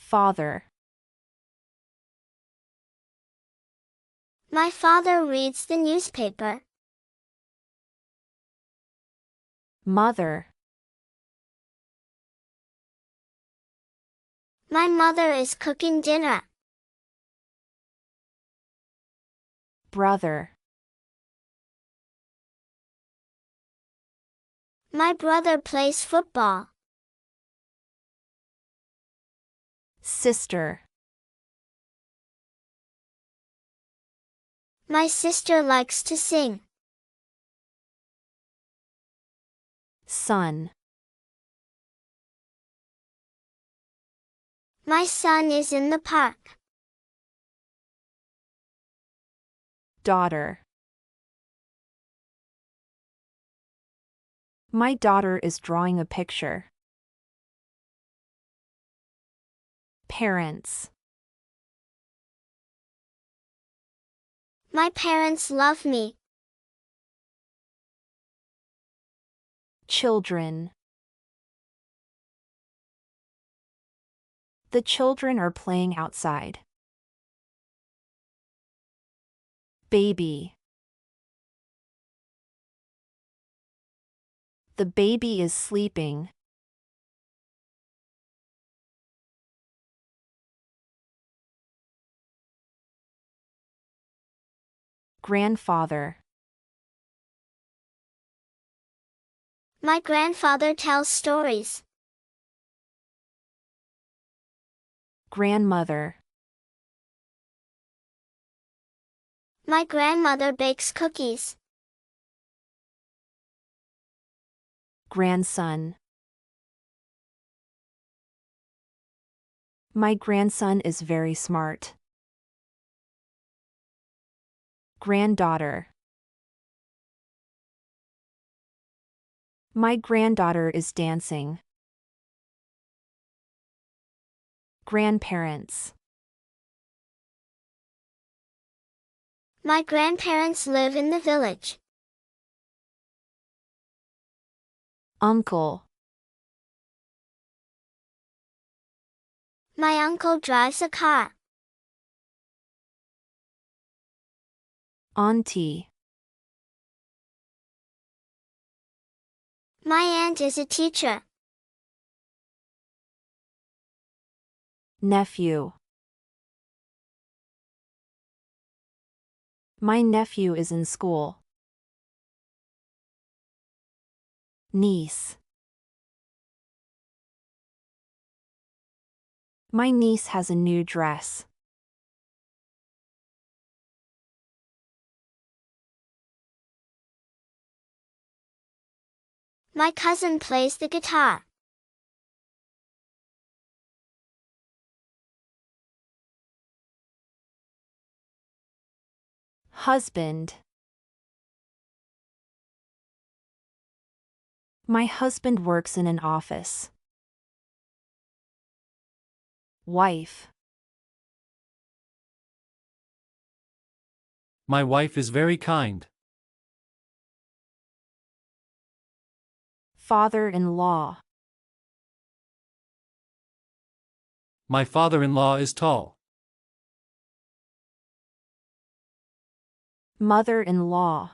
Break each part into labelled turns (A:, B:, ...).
A: Father.
B: My father reads the newspaper.
A: Mother.
B: My mother is cooking dinner.
A: Brother.
B: My brother plays football.
A: Sister.
B: My sister likes to sing.
A: Son.
B: My son is in the park.
A: Daughter. My daughter is drawing a picture. Parents.
B: My parents love me.
A: Children. The children are playing outside. Baby. The baby is sleeping. Grandfather.
B: My grandfather tells stories.
A: Grandmother.
B: My grandmother bakes cookies.
A: Grandson. My grandson is very smart. Granddaughter. My granddaughter is dancing. Grandparents.
B: My grandparents live in the village.
A: Uncle.
B: My uncle drives a car.
A: Auntie.
B: My aunt is a teacher.
A: Nephew. My nephew is in school. Niece. My niece has a new dress.
B: My cousin plays the guitar.
A: Husband. My husband works in an office. Wife.
C: My wife is very kind.
A: Father-in-law.
C: My father-in-law is tall.
A: Mother-in-law.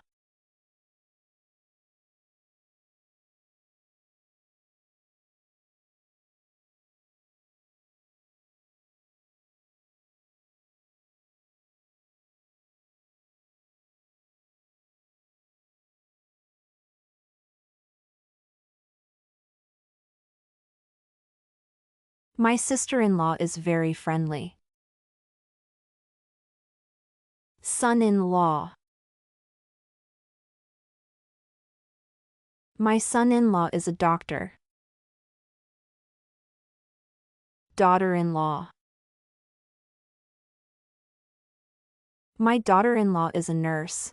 A: My sister-in-law is very friendly. Son-in-law. My son-in-law is a doctor. Daughter-in-law. My daughter-in-law is a nurse.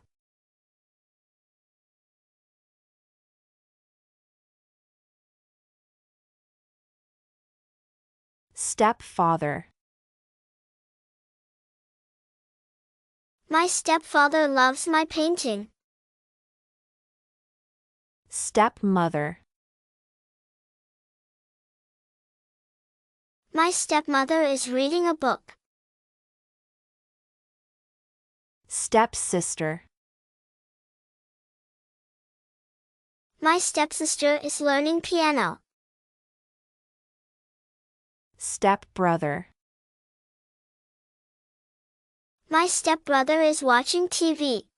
A: Stepfather.
B: My stepfather loves my painting.
A: Stepmother.
B: My stepmother is reading a book.
A: Stepsister.
B: My stepsister is learning piano.
A: Stepbrother.
B: My stepbrother is watching TV.